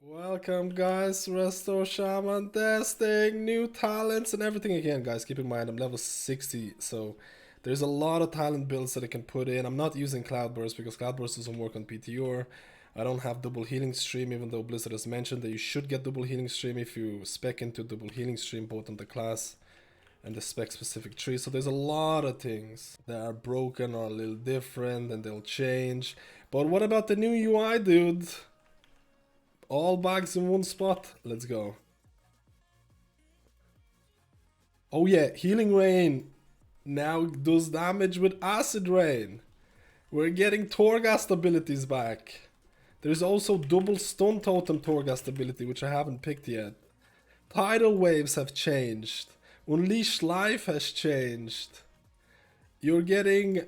Welcome guys, Resto Shaman testing new talents and everything again guys. Keep in mind I'm level 60, so there's a lot of talent builds that I can put in. I'm not using Cloudburst because Cloudburst doesn't work on PTR. I don't have double healing stream, even though Blizzard has mentioned that you should get double healing stream if you spec into double healing stream both on the class and the spec specific tree. So there's a lot of things that are broken or a little different and they'll change. But what about the new UI, dude? All bags in one spot. Let's go. Oh yeah, Healing Rain now does damage with Acid Rain. We're getting Torghast abilities back. There's also double Stun Totem Torghast ability, which I haven't picked yet. Tidal Waves have changed. Unleashed Life has changed. You're getting...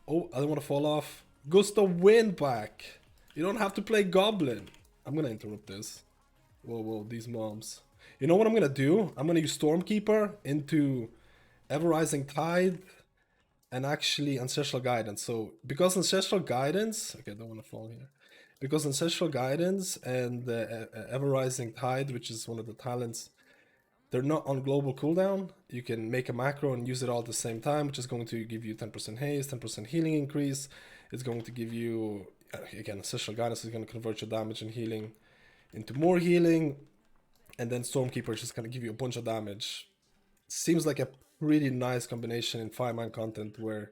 Oh, I don't want to fall off. Gust of Wind back. You don't have to play Goblin. I'm gonna interrupt this. Whoa, whoa, these mobs. You know what I'm gonna do? I'm gonna use Stormkeeper into Ever-Rising Tide and actually Ancestral Guidance. So, because Ancestral Guidance... Okay, I don't want to fall here. Because Ancestral Guidance and Ever-Rising Tide, which is one of the talents, they're not on global cooldown. You can make a macro and use it all at the same time, which is going to give you 10% haste, 10% healing increase. It's going to give you... Again, Ancestral Guidance is going to convert your damage and healing into more healing, and then Stormkeeper is just going to give you a bunch of damage. Seems like a pretty nice combination in 5-man content where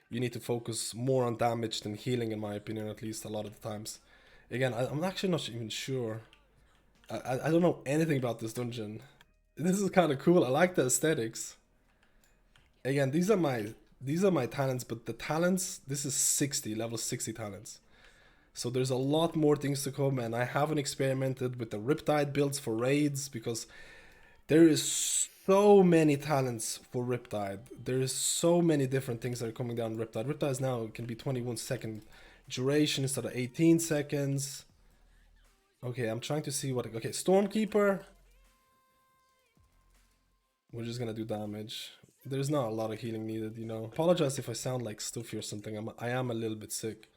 you need to focus more on damage than healing, in my opinion, at least a lot of the times. Again, I'm actually not even sure. I don't know anything about this dungeon. This is kind of cool. I like the aesthetics. Again, these are my talents, but the talents, this is 60, level 60 talents. So there's a lot more things to come, and I haven't experimented with the Riptide builds for raids because there is so many talents for Riptide. There is so many different things that are coming down Riptide. Riptide now can be 21-second duration instead of 18 seconds. Okay, I'm trying to see what... Okay, Stormkeeper. We're just gonna do damage. There's not a lot of healing needed, you know. Apologize if I sound like stuffy or something. I am a little bit sick.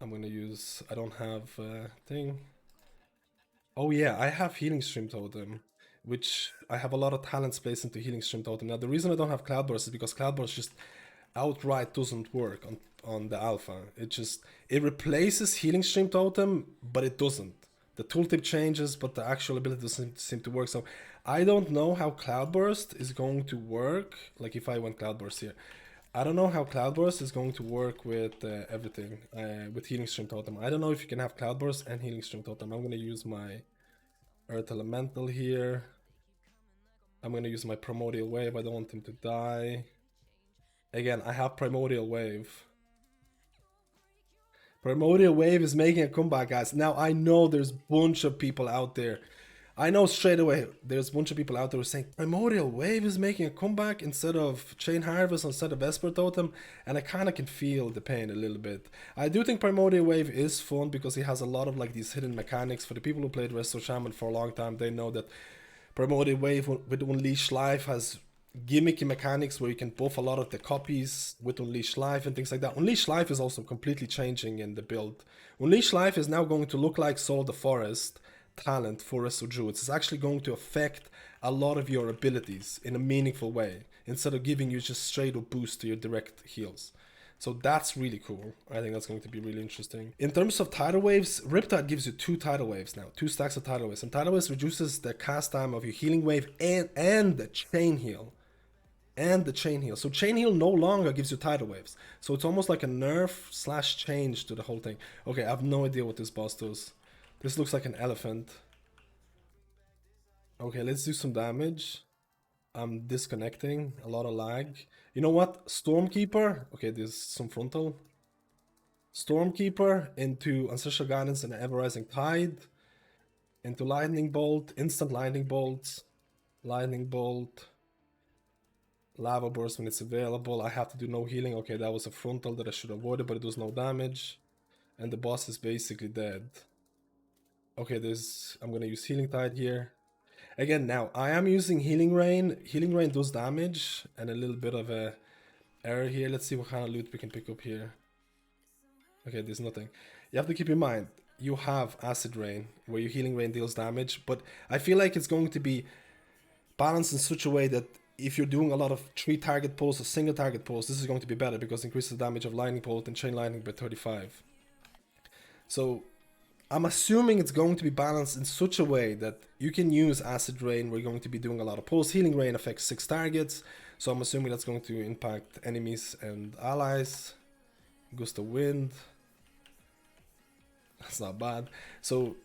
I'm gonna use... I don't have thing. Oh yeah, I have Healing Stream Totem, which I have a lot of talents placed into Healing Stream Totem. Now the reason I don't have Cloudburst is because Cloudburst just outright doesn't work on the alpha. It replaces Healing Stream Totem, but it doesn't. The tooltip changes, but the actual ability doesn't seem to work. So I don't know how Cloudburst is going to work. Like if I went Cloudburst here, I don't know how Cloudburst is going to work with everything, with Healing Stream Totem. I don't know if you can have Cloudburst and Healing Stream Totem. I'm going to use my Earth Elemental here. I'm going to use my Primordial Wave. I don't want him to die. Again, I have Primordial Wave. Primordial Wave is making a comeback, guys. Now, I know there's a bunch of people out there. I know straight away there's a bunch of people out there who are saying Primordial Wave is making a comeback instead of Chain Harvest, instead of Esper Totem, and I kind of can feel the pain a little bit. I do think Primordial Wave is fun because it has a lot of like these hidden mechanics. For the people who played Resto Shaman for a long time, they know that Primordial Wave with Unleashed Life has gimmicky mechanics where you can buff a lot of the copies with Unleashed Life and things like that. Unleashed Life is also completely changing in the build. Unleashed Life is now going to look like Soul of the Forest talent for Resto Druids. It's actually going to affect a lot of your abilities in a meaningful way instead of giving you just straight up boost to your direct heals. So that's really cool. I think that's going to be really interesting. In terms of tidal waves, Riptide gives you 2 tidal waves now, 2 stacks of tidal waves. And tidal waves reduces the cast time of your healing wave and the chain heal. So chain heal no longer gives you tidal waves. So it's almost like a nerf slash change to the whole thing. Okay, I have no idea what this boss does. This looks like an elephant. Okay, let's do some damage. I'm disconnecting, a lot of lag. You know what? Stormkeeper. Okay, there's some frontal. Stormkeeper into Ancestral Guidance and Ever-Rising Tide. Into Lightning Bolt, instant Lightning Bolts. Lightning Bolt. Lava Burst when it's available. I have to do no healing. Okay, that was a frontal that I should have avoided, but it does no damage. And the boss is basically dead. Okay, I'm gonna use Healing Tide here. Again, now, I am using Healing Rain. Healing Rain does damage, and a little bit of a error here. Let's see what kind of loot we can pick up here. Okay, there's nothing. You have to keep in mind, you have Acid Rain, where your Healing Rain deals damage, but I feel like it's going to be balanced in such a way that if you're doing a lot of 3 target pulls or single target pulls, this is going to be better because it increases the damage of Lightning Bolt and Chain Lightning by 35. So I'm assuming it's going to be balanced in such a way that you can use Acid Rain. We're going to be doing a lot of pulls. Healing Rain affects 6 targets, so I'm assuming that's going to impact enemies and allies. Gust of Wind. That's not bad. So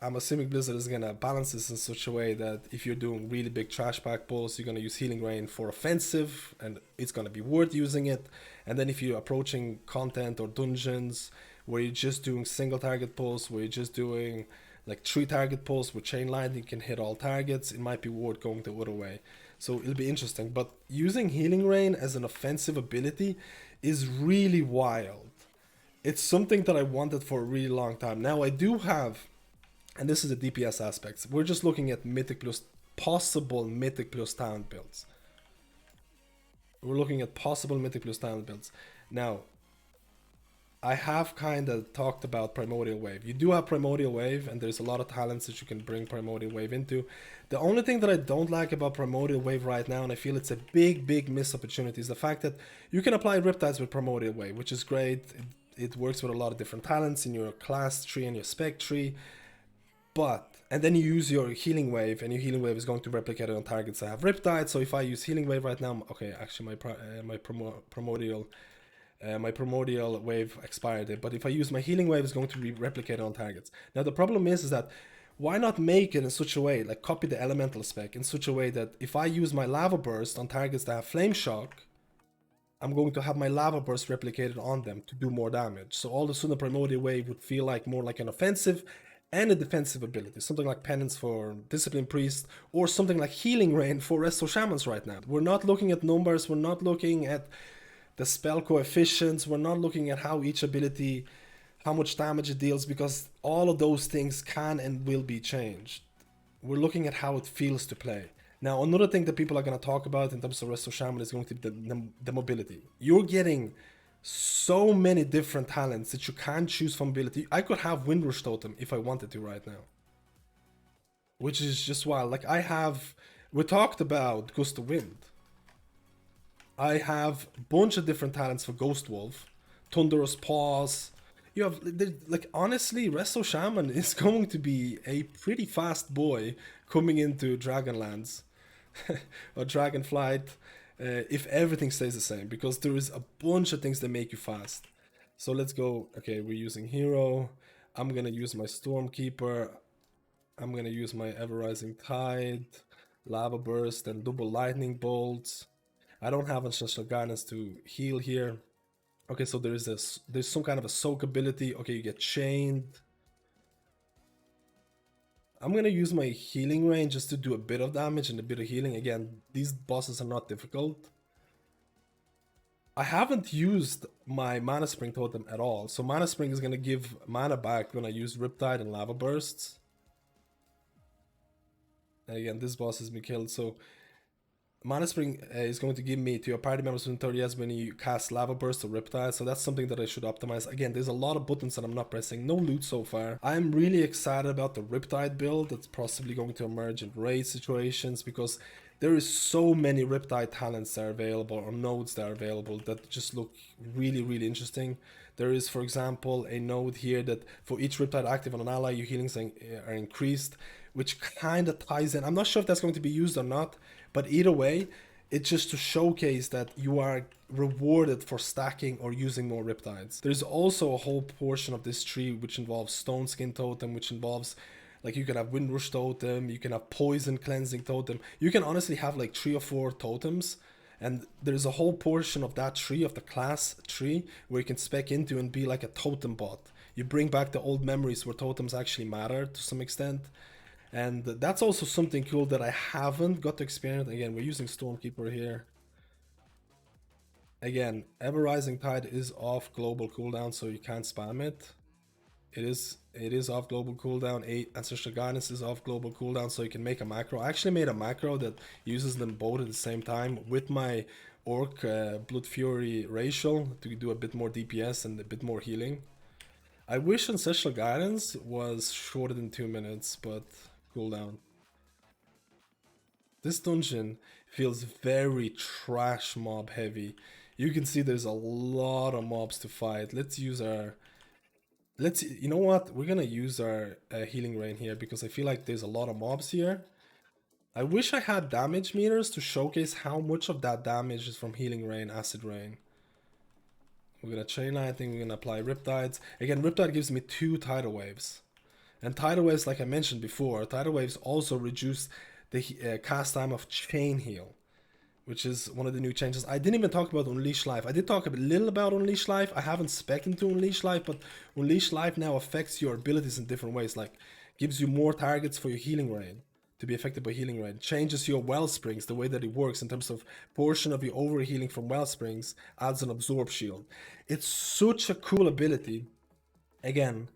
I'm assuming Blizzard is gonna balance this in such a way that if you're doing really big trash pack pulls, you're gonna use Healing Rain for offensive, and it's gonna be worth using it. And then if you're approaching content or dungeons where you're just doing single target pulls, where you're just doing like 3 target pulls with Chain Lightning, you can hit all targets, it might be worth going the other way. So it'll be interesting. But using Healing Rain as an offensive ability is really wild. It's something that I wanted for a really long time. Now I do have, and this is the DPS aspects, we're just looking at Mythic plus, possible Mythic plus talent builds. We're looking at possible Mythic plus talent builds. Now, I have kind of talked about Primordial Wave. You do have Primordial Wave, and there's a lot of talents that you can bring Primordial Wave into. The only thing that I don't like about Primordial Wave right now, and I feel it's a big missed opportunity, is the fact that you can apply Riptides with Primordial Wave, which is great. It works with a lot of different talents in your class tree and your spec tree. But, and then you use your Healing Wave, and your Healing Wave is going to replicate it on targets that have Riptide. So if I use Healing Wave right now, okay, actually my Primordial Wave expired, but if I use my Healing Wave, it's going to be replicated on targets. Now the problem is that why not make it in such a way, like copy the elemental spec in such a way that if I use my Lava Burst on targets that have Flame Shock, I'm going to have my Lava Burst replicated on them to do more damage. So all of a sudden the Primordial Wave would feel like more like an offensive and a defensive ability. Something like Penance for Discipline Priest, or something like Healing Rain for Resto Shamans right now. We're not looking at numbers, we're not looking at the spell coefficients, we're not looking at how each ability, how much damage it deals, because all of those things can and will be changed. We're looking at how it feels to play. Now, another thing that people are going to talk about in terms of Resto Shaman is going to be the mobility. You're getting so many different talents that you can't choose from ability. I could have Windrush Totem if I wanted to right now, which is just wild. Like we talked about Gust of Wind. I have a bunch of different talents for Ghost Wolf, Thunderous Paws. You have, like, honestly, Resto Shaman is going to be a pretty fast boy coming into Dragonlands or Dragonflight if everything stays the same, because there is a bunch of things that make you fast. So let's go. Okay, we're using Hero. I'm gonna use my Stormkeeper. I'm gonna use my Ever-Rising Tide, Lava Burst, and double Lightning Bolts. I don't have Ancestral Guidance to heal here. Okay, so there's some kind of a soak ability. Okay, you get chained. I'm gonna use my Healing Rain just to do a bit of damage and a bit of healing. Again, these bosses are not difficult. I haven't used my Mana Spring Totem at all. So Mana Spring is gonna give mana back when I use Riptide and Lava Bursts. And again, this boss has been killed, so Mana Spring is going to give me to your party members within 30 years when you cast Lava Burst or Riptide, so that's something that I should optimize. Again, there's a lot of buttons that I'm not pressing, no loot so far. I'm really excited about the Riptide build that's possibly going to emerge in raid situations, because there is so many Riptide talents that are available, or nodes that are available, that just look really interesting. There is, for example, a node here that for each Riptide active on an ally, your healings are increased, which kind of ties in. I'm not sure if that's going to be used or not, but either way, it's just to showcase that you are rewarded for stacking or using more Riptides. There's also a whole portion of this tree which involves Stone Skin Totem, which involves, like, you can have Windrush Totem, you can have Poison Cleansing Totem. You can honestly have like 3 or 4 totems, and there's a whole portion of that tree, of the class tree, where you can spec into and be like a totem bot. You bring back the old memories where totems actually matter to some extent. And that's also something cool that I haven't got to experience. Again, we're using Stormkeeper here. Again, Ever-Rising Tide is off global cooldown, so you can't spam it. It is off global cooldown. Ancestral Guidance is off global cooldown, so you can make a macro. I actually made a macro that uses them both at the same time with my Orc Blood Fury Racial to do a bit more DPS and a bit more healing. I wish Ancestral Guidance was shorter than 2 minutes, but cooldown. This dungeon feels very trash mob heavy. You can see there's a lot of mobs to fight. Let's use our... you know what? We're gonna use our healing rain here because I feel like there's a lot of mobs here. I wish I had damage meters to showcase how much of that damage is from healing rain, acid rain. We're gonna chain lightning, we're gonna apply riptides. Again, riptide gives me 2 tidal waves. And tidal waves, like I mentioned before, tidal waves also reduce the cast time of chain heal, which is one of the new changes. I didn't even talk about Unleash Life. I did talk a little about Unleash Life. I haven't spec'd into Unleash Life, but Unleash Life now affects your abilities in different ways, like gives you more targets for your healing rain to be affected by healing rain, changes your well springs, the way that it works in terms of portion of your overhealing from well springs adds an absorb shield. It's such a cool ability. Again,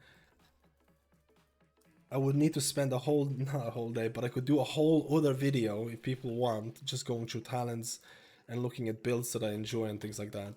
I would need to spend a whole, not a whole day, but I could do a whole other video if people want, just going through talents and looking at builds that I enjoy and things like that.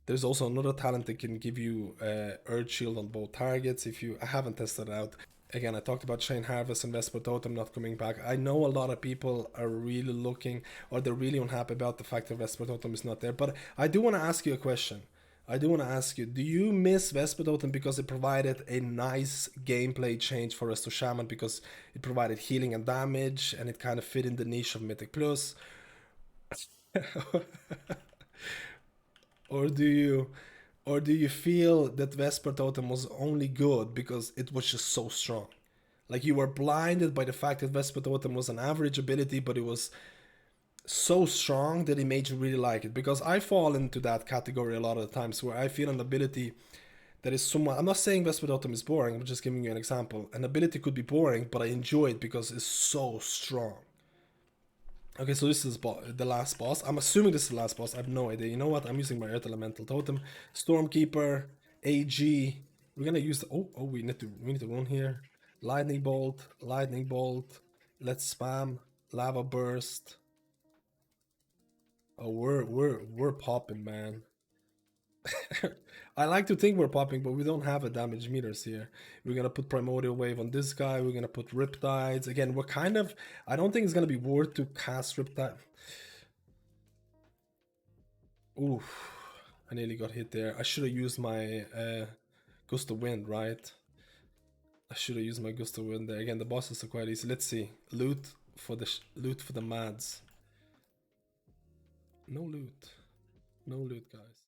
There's also another talent that can give you Earth Shield on both targets if you... I haven't tested it out. Again, I talked about Chain Harvest and Vesper Totem not coming back. I know a lot of people are really looking, or they're really unhappy about the fact that Vesper Totem is not there, but I do want to ask you a question. I do want to ask you, do you miss Vesper Totem because it provided a nice gameplay change for Resto Shaman because it provided healing and damage and it kind of fit in the niche of Mythic Plus? Or do you feel that Vesper Totem was only good because it was just so strong? Like you were blinded by the fact that Vesper Totem was an average ability, but it was so strong that it made you really like it. Because I fall into that category a lot of the times where I feel an ability that is somewhat... I'm not saying Vesper Totem is boring, I'm just giving you an example. An ability could be boring, but I enjoy it because it's so strong. Okay, so this is the last boss. I'm assuming this is the last boss. I have no idea. You know what? I'm using my Earth Elemental Totem. Stormkeeper, AG. We're gonna use the... Oh, we need to run here. Lightning Bolt, Lightning Bolt. Let's spam. Lava Burst. Oh, we're popping, man. I like to think we're popping, but we don't have a damage meters here. We're gonna put Primordial Wave on this guy. We're gonna put Riptides. Again, we're kind of... I don't think it's gonna be worth to cast Riptide. Oof. I nearly got hit there. I should have used my Gust of Wind, right? I should have used my Gust of Wind there. Again, the bosses are quite easy. Let's see. Loot for the mads. No loot. No loot, guys.